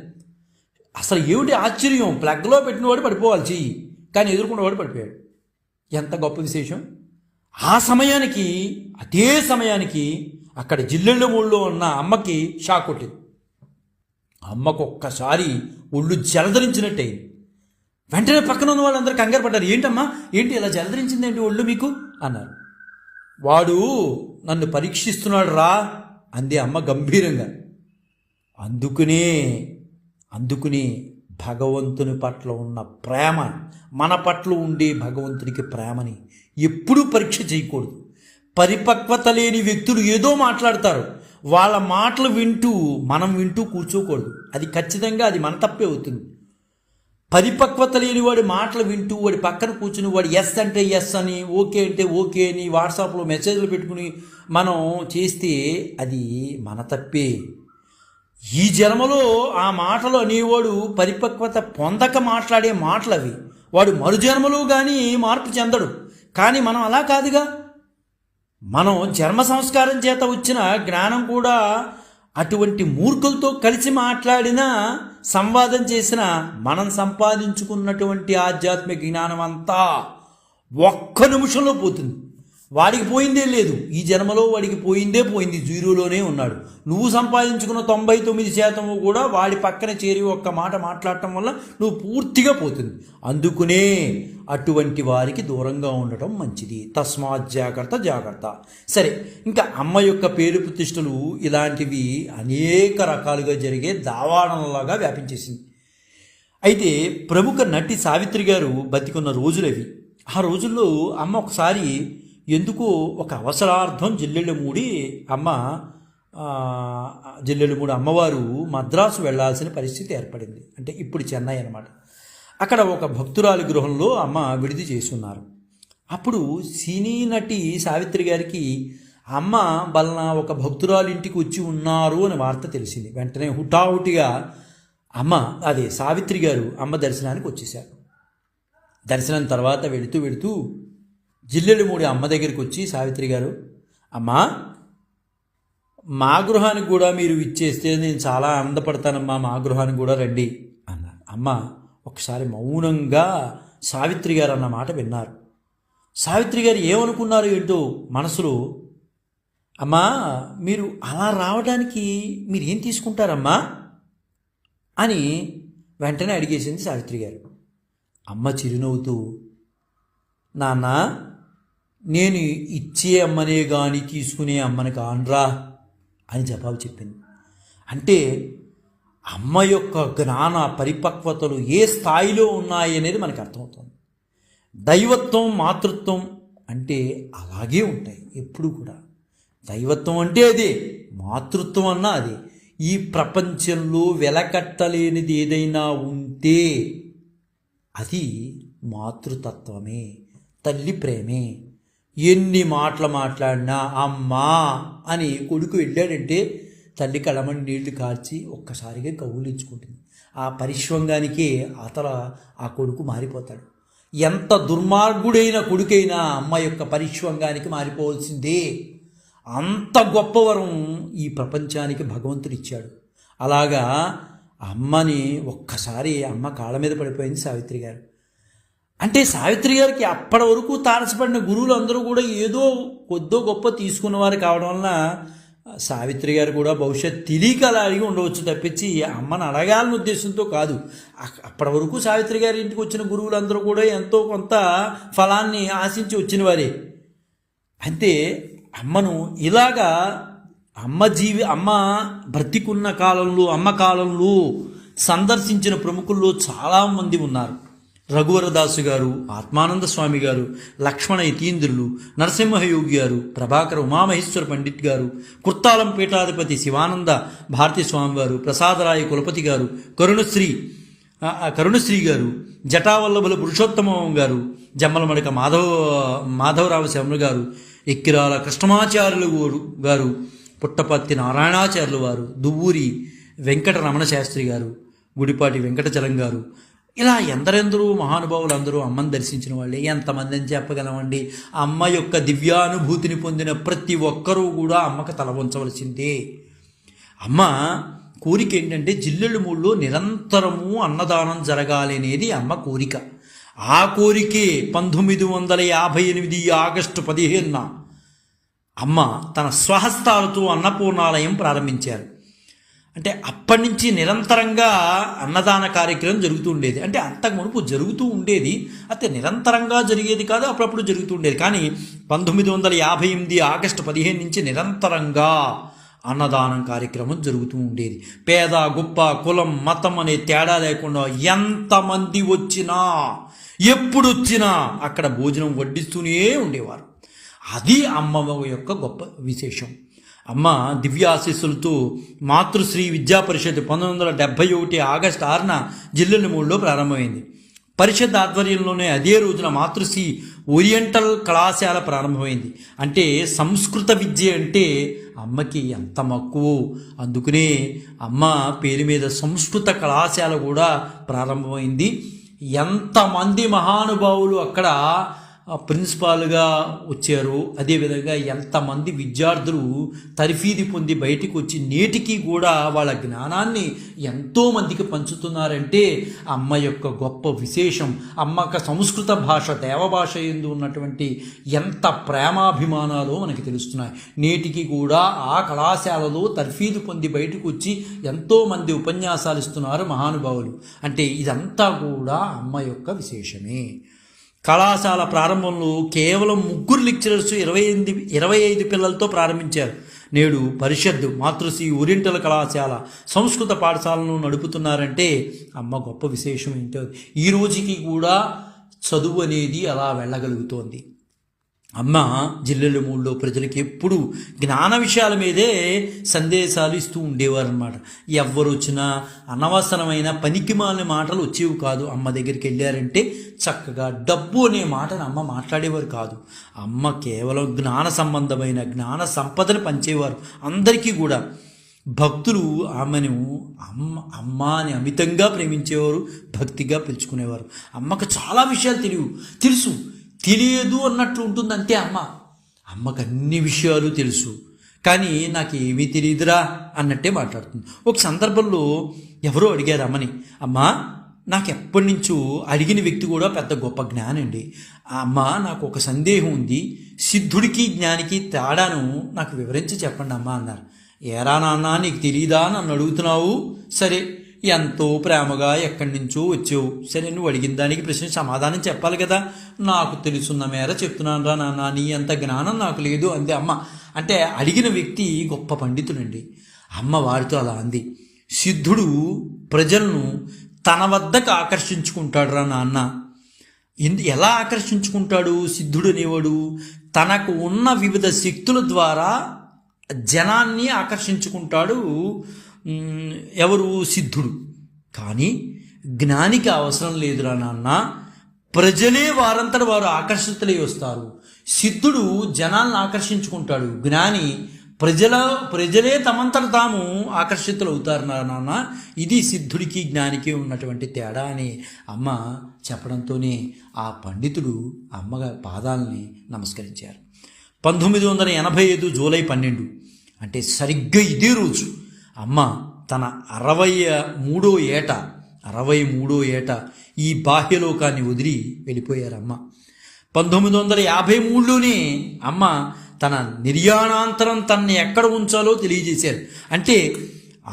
అసలు ఏమిటి ఆశ్చర్యం, ప్లగ్లో పెట్టినవాడు పడిపోవాలి చెయ్యి, కానీ ఎదుర్కొన్నవాడు పడిపోయాడు. ఎంత గొప్ప విశేషం. అదే సమయానికి అక్కడ జిల్లెళ్ళమూడిలో ఉన్న అమ్మకి షాక్ కొట్టింది. అమ్మకు ఒక్కసారి ఒళ్ళు జలధరించినట్టయింది. వెంటనే పక్కన ఉన్న వాళ్ళందరూ కంగారు పడ్డారు. ఏంటమ్మా, ఏంటి ఇలా జలధరించిందేంటి ఒళ్ళు మీకు అన్నారు. వాడు నన్ను పరీక్షిస్తున్నాడు రా అంది అమ్మ గంభీరంగా. అందుకునే భగవంతుని పట్ల ఉన్న ప్రేమ, మన పట్ల ఉండే భగవంతునికి ప్రేమని ఎప్పుడూ పరీక్ష చేయకూడదు. పరిపక్వత లేని వ్యక్తులు ఏదో మాట్లాడతారు, వాళ్ళ మాటలు మనం వింటూ కూర్చోకూడదు. అది ఖచ్చితంగా అది మన తప్పే అవుతుంది. పరిపక్వత లేని వాడి మాటలు వింటూ వాడి పక్కన కూర్చుని వాడు ఎస్ అంటే ఎస్ అని, ఓకే అంటే ఓకే అని వాట్సాప్లో మెసేజ్లు పెట్టుకుని మనం చేస్తే అది మన తప్పే. ఈ జన్మలో ఆ మాటలు అనేవాడు పరిపక్వత పొందక మాట్లాడే మాటలు అవి. వాడు మరుజన్మలో కానీ మార్పు చెందడు. కానీ మనం అలా కాదుగా. మనం జన్మ సంస్కారం చేత వచ్చిన జ్ఞానం కూడా అటువంటి మూర్ఖులతో కలిసి మాట్లాడినా, సంవాదం చేసిన మనం సంపాదించుకున్నటువంటి ఆధ్యాత్మిక జ్ఞానం అంతా ఒక్క నిమిషంలో పోతుంది. వాడికి పోయిందే లేదు. ఈ జన్మలో వాడికి పోయింది, జీరోలోనే ఉన్నాడు. నువ్వు సంపాదించుకున్న 99% కూడా వాడి పక్కన చేరి ఒక్క మాట మాట్లాడటం వల్ల నువ్వు పూర్తిగా పోతుంది. అందుకునే అటువంటి వారికి దూరంగా ఉండటం మంచిది. తస్మాత్ జాగ్రత్త. సరే, ఇంకా అమ్మ యొక్క పేరు ప్రతిష్టలు ఇలాంటివి అనేక రకాలుగా జరిగే దావాడనలాగా వ్యాపించేసింది. అయితే ప్రముఖ నటి సావిత్రి గారు బతికున్న రోజులవి. ఆ రోజుల్లో అమ్మ ఒకసారి ఎందుకో ఒక అవసరార్థం జిల్లెళ్ళమూడి అమ్మవారు మద్రాసు వెళ్లాల్సిన పరిస్థితి ఏర్పడింది. అంటే ఇప్పుడు చెన్నై అన్నమాట. అక్కడ ఒక భక్తురాలి గృహంలో అమ్మ విడిది చేస్తున్నారు. అప్పుడు సినీ నటి సావిత్రి గారికి అమ్మ వలన ఒక భక్తురాలు ఇంటికి వచ్చి ఉన్నారు అని వార్త తెలిసింది. వెంటనే హుటాహుటిగా సావిత్రి గారు అమ్మ దర్శనానికి వచ్చేశారు. దర్శనం తర్వాత వెళుతూ జిల్లెళ్ళమూడి అమ్మ దగ్గరికి వచ్చి సావిత్రి గారు, అమ్మా, మా గృహానికి కూడా మీరు ఇచ్చేస్తే నేను చాలా ఆనందపడతానమ్మా, మా గృహానికి కూడా రండి అన్నారు. అమ్మ ఒకసారి మౌనంగా సావిత్రి గారు అన్న మాట విన్నారు. సావిత్రి గారు ఏమనుకున్నారు ఏంటో మనసులో, అమ్మా మీరు అలా రావడానికి మీరు ఏం తీసుకుంటారమ్మా అని వెంటనే అడిగేసింది సావిత్రి గారు. అమ్మ చిరునవ్వుతూ, నాన్న, నేను ఇచ్చే అమ్మనే కానీ తీసుకునే అమ్మని కానరా అని జవాబు చెప్పింది. అంటే అమ్మ యొక్క జ్ఞాన పరిపక్వతలు ఏ స్థాయిలో ఉన్నాయి అనేది మనకు అర్థమవుతుంది. దైవత్వం, మాతృత్వం అంటే అలాగే ఉంటాయి ఎప్పుడు కూడా. దైవత్వం అంటే అదే, మాతృత్వం అన్నా అదే. ఈ ప్రపంచంలో వెలకట్టలేనిది ఏదైనా ఉంటే అది మాతృతత్వమే, తల్లి ప్రేమే. ఎన్ని మాటలు మాట్లాడినా అమ్మా అని కొడుకు వెళ్ళాడంటే తల్లి కళ్ళమని నీళ్లు కార్చి ఒక్కసారిగా కౌలించుకుంటుంది. ఆ పరిశ్వంగానికే ఆ కొడుకు మారిపోతాడు. ఎంత దుర్మార్గుడైన కొడుకైనా అమ్మ యొక్క పరిశ్వంగానికి మారిపోవాల్సిందే. అంత గొప్పవరం ఈ ప్రపంచానికి భగవంతుడు ఇచ్చాడు. అలాగా అమ్మని ఒక్కసారి అమ్మ కాళ్ళ మీద పడిపోయింది సావిత్రి గారు. అంటే సావిత్రి గారికి అప్పటి వరకు తారసపడిన గురువులు అందరూ కూడా ఏదో కొద్దో గొప్ప తీసుకున్నవారు కావడం వలన సావిత్రి గారు కూడా భవిష్యత్ తెలియక అలా అడిగి ఉండవచ్చు తప్పించి అమ్మని అడగాలని ఉద్దేశంతో కాదు. అప్పటి వరకు సావిత్రి గారి ఇంటికి వచ్చిన గురువులందరూ కూడా ఎంతో కొంత ఫలాన్ని ఆశించి వచ్చిన వారే. అంతే అమ్మను ఇలాగా అమ్మ బ్రతికున్న కాలంలో, అమ్మ కాలంలో సందర్శించిన ప్రముఖుల్లో చాలామంది ఉన్నారు. రఘువరదాసు గారు, ఆత్మానంద స్వామి గారు, లక్ష్మణ యతీంద్రులు, నరసింహయోగి గారు, ప్రభాకర ఉమామహేశ్వర పండిట్ గారు, కుర్తాలం పీఠాధిపతి శివానంద భారతీ స్వామి గారు, ప్రసాదరాయ కులపతి గారు, కరుణశ్రీ గారు, జటావల్లభుల పురుషోత్తమం గారు, జమ్మలమడక మాధవరావు శర్మ గారు, ఎక్కిరాల కృష్ణమాచార్యులు గారు, పుట్టపత్తి నారాయణాచార్యులు వారు, దువ్వూరి వెంకట రమణ శాస్త్రి గారు, గుడిపాటి వెంకటచలం గారు, ఇలా ఎందరెందరూ మహానుభావులు అందరూ అమ్మని దర్శించిన వాళ్ళే. ఎంతమంది అని చెప్పగలమండి. అమ్మ యొక్క దివ్యానుభూతిని పొందిన ప్రతి ఒక్కరూ కూడా అమ్మకు తల వంచవలసిందే. అమ్మ కోరిక ఏంటంటే జిల్లెళ్ళమూడిలో నిరంతరము అన్నదానం జరగాలి అనేది అమ్మ కోరిక. ఆ కోరికే 1958 ఆగస్టు 15న అమ్మ తన స్వహస్తాలతో అన్నపూర్ణాలయం ప్రారంభించారు. అంటే అప్పటి నుంచి నిరంతరంగా అన్నదాన కార్యక్రమం జరుగుతూ ఉండేది. అంటే అంతకు మునుపు జరుగుతూ ఉండేది, అయితే నిరంతరంగా జరిగేది కాదు, అప్పుడప్పుడు జరుగుతూ ఉండేది. కానీ 1958 ఆగస్టు 15 నుంచి నిరంతరంగా అన్నదానం కార్యక్రమం జరుగుతూ ఉండేది. పేద గొప్ప కులం మతం అనే తేడా లేకుండా ఎంతమంది వచ్చినా ఎప్పుడు వచ్చినా అక్కడ భోజనం వడ్డిస్తూనే ఉండేవారు. అది అమ్మ యొక్క గొప్ప విశేషం. అమ్మ దివ్యాశీస్సులతో మాతృశ్రీ విద్యా పరిషత్ 1971 ఆగస్టు 6న జిల్లెలమూడిలో ప్రారంభమైంది. పరిషత్ ఆధ్వర్యంలోనే అదే రోజున మాతృశ్రీ ఓరియంటల్ కళాశాల ప్రారంభమైంది. అంటే సంస్కృత విద్య అంటే అమ్మకి ఎంత మక్కువ, అందుకనే అమ్మ పేరు మీద సంస్కృత కళాశాల కూడా ప్రారంభమైంది. ఎంతమంది మహానుభావులు అక్కడ ప్రిన్సిపాల్గా వచ్చారు, అదేవిధంగా ఎంతమంది విద్యార్థులు తర్ఫీదు పొంది బయటికి వచ్చి నేటికి కూడా వాళ్ళ జ్ఞానాన్ని ఎంతోమందికి పంచుతున్నారంటే అమ్మ యొక్క గొప్ప విశేషం. అమ్మక సంస్కృత భాష దేవభాష యందు ఉన్నటువంటి ఎంత ప్రేమాభిమానాలు మనకి తెలుస్తున్నాయి. నేటికి కూడా ఆ కళాశాలలో తర్ఫీదు పొంది బయటకు వచ్చి ఎంతోమంది ఉపన్యాసాలు ఇస్తున్నారు మహానుభావులు. అంటే ఇదంతా కూడా అమ్మ యొక్క విశేషమే. కళాశాల ప్రారంభంలో కేవలం 3 లెక్చరర్స్ 25 పిల్లలతో ప్రారంభించారు. నేడు పరిషత్ మాతృశ్రీ ఓరియంటల్ కళాశాల సంస్కృత పాఠశాలను నడుపుతున్నారంటే అమ్మ గొప్ప విశేషం ఏంటో. ఈ రోజుకి కూడా చదువు అనేది అలా వెళ్ళగలుగుతోంది. అమ్మ జిల్లెలమూడిలో ప్రజలకి ఎప్పుడు జ్ఞాన విషయాల మీదే సందేశాలు ఇస్తూ ఉండేవారు అన్నమాట. ఎవరు వచ్చినా అనవసరమైన పనికిమాలిన మాటలు వచ్చేవి కాదు. అమ్మ దగ్గరికి వెళ్ళారంటే చక్కగా డబ్బు అనే మాటను అమ్మ మాట్లాడేవారు కాదు. అమ్మ కేవలం జ్ఞాన సంబంధమైన జ్ఞాన సంపదను పంచేవారు అందరికీ కూడా. భక్తులు ఆమెను అమ్మ అని అమితంగా ప్రేమించేవారు, భక్తిగా పిలుచుకునేవారు. అమ్మకు చాలా విషయాలు తెలియదు అన్నట్లు ఉంటుంది అంతే. అమ్మకు అన్ని విషయాలు తెలుసు, కానీ నాకు ఏమీ తెలియదురా అన్నట్టే మాట్లాడుతుంది. ఒక సందర్భంలో ఎవరో అడిగారు అమ్మని, అమ్మా నాకు ఎప్పటి నుంచో అడిగిన వ్యక్తి కూడా పెద్ద గొప్ప జ్ఞానండి. అమ్మ నాకు ఒక సందేహం ఉంది, సిద్ధుడికి జ్ఞానికి తేడాను నాకు వివరించి చెప్పండి అమ్మా అన్నారు. ఏరా నాన్న నీకు తెలియదా నన్ను అడుగుతున్నావు? సరే, ఎంతో ప్రేమగా ఎక్కడి నుంచో వచ్చావు, సరే నువ్వు అడిగిన దానికి ప్రశ్న సమాధానం చెప్పాలి కదా. నాకు తెలుసున్న మేర చెప్తున్నాను రా నాన్న, నీ అంత జ్ఞానం నాకు లేదు అంది అమ్మ. అంటే అడిగిన వ్యక్తి గొప్ప పండితుడండి. అమ్మ వారితో అలా అంది, సిద్ధుడు ప్రజలను తన వద్దకు ఆకర్షించుకుంటాడు రా నాన్న. ఎలా ఆకర్షించుకుంటాడు సిద్ధుడు అనేవాడు? తనకు ఉన్న వివిధ శక్తుల ద్వారా జనాన్ని ఆకర్షించుకుంటాడు ఎవరు? సిద్ధుడు. కానీ జ్ఞానికి అవసరం లేదురా నాన్న, ప్రజలే వారంతట వారు ఆకర్షితులై వస్తారు. సిద్ధుడు జనాలను ఆకర్షించుకుంటాడు, జ్ఞాని ప్రజలే తమంతట తాము ఆకర్షితులు అవుతారు నాన్న. ఇది సిద్ధుడికి జ్ఞానికి ఉన్నటువంటి తేడా అని అమ్మ చెప్పడంతోనే ఆ పండితుడు అమ్మగా పాదాలని నమస్కరించారు. 1985 జూలై 12 అంటే సరిగ్గా ఇదే రోజు అమ్మ తన 63వ ఏట ఈ బాహ్యలోకాన్ని వదిలి వెళ్ళిపోయారమ్మ. 1953లోనే అమ్మ తన నిర్యాణాంతరం తనని ఎక్కడ ఉంచాలో తెలియజేశారు. అంటే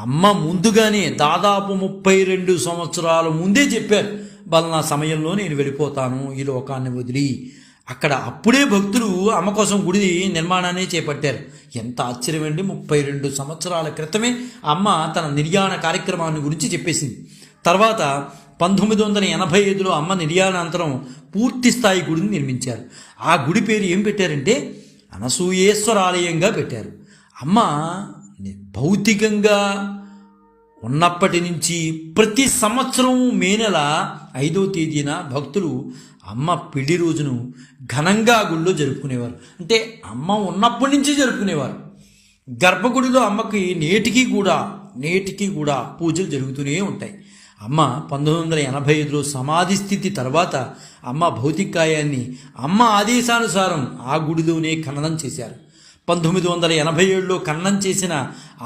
అమ్మ ముందుగానే దాదాపు 32 సంవత్సరాల ముందే చెప్పారు, బలనా సమయంలో నేను వెళ్ళిపోతాను ఈ లోకాన్ని వదిలి. అప్పుడే భక్తులు అమ్మ కోసం గుడి నిర్మాణాన్ని చేపట్టారు. ఎంత ఆశ్చర్యం అండి, 32 సంవత్సరాల క్రితమే అమ్మ తన నిర్యాణ కార్యక్రమాన్ని గురించి చెప్పేసింది. తర్వాత 1985లో అమ్మ నిర్యాణాంతరం పూర్తి స్థాయి గుడిని నిర్మించారు. ఆ గుడి పేరు ఏం పెట్టారంటే అనసూయేశ్వరాలయంగా పెట్టారు. అమ్మ భౌతికంగా ఉన్నప్పటి నుంచి ప్రతి సంవత్సరం మే నెల 5వ తేదీన భక్తులు అమ్మ పెళ్లి రోజును ఘనంగా గుళ్ళో జరుపుకునేవారు. అంటే అమ్మ ఉన్నప్పటి నుంచి జరుపుకునేవారు. గర్భగుడిలో అమ్మకి నేటికి కూడా పూజలు జరుగుతూనే ఉంటాయి. అమ్మ 1985లో సమాధి స్థితి తర్వాత అమ్మ భౌతికాయాన్ని అమ్మ ఆదేశానుసారం ఆ గుడిలోనే ఖననం చేశారు. 1987లో ఖననం చేసిన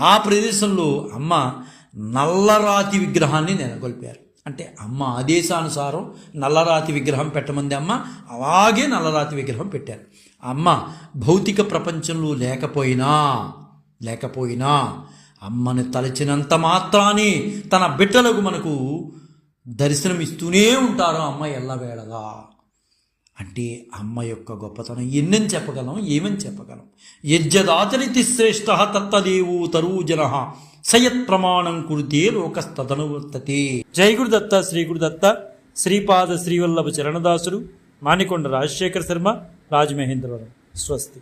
ఆ ప్రదేశంలో అమ్మ నల్లరాతి విగ్రహాన్ని నెలకొల్పారు. అంటే అమ్మ ఆదేశానుసారం నల్లరాతి విగ్రహం పెట్టమంది అమ్మ, అలాగే నల్లరాతి విగ్రహం పెట్టారు. అమ్మ భౌతిక ప్రపంచంలో లేకపోయినా అమ్మని తలచినంత మాత్రాన్ని తన బిడ్డలకు మనకు దర్శనమిస్తూనే ఉంటారు అమ్మ ఎల్లవేళలా. అంటే అమ్మ యొక్క గొప్పతనం ఎన్నని చెప్పగలం, ఏమని చెప్పగలం? యజ్జదాచరితి శ్రేష్ఠ తత్తదేవో తరూజన సయత్ ప్రమాణం కురుతే లోకస్తదనువర్తతే. జై గురుదత్త, శ్రీ గురుదత్త, శ్రీపాద శ్రీవల్లభ చరణదాసుడు, మానికొండ రాజశేఖర శర్మ, రాజమహేంద్రవరం. స్వస్తి.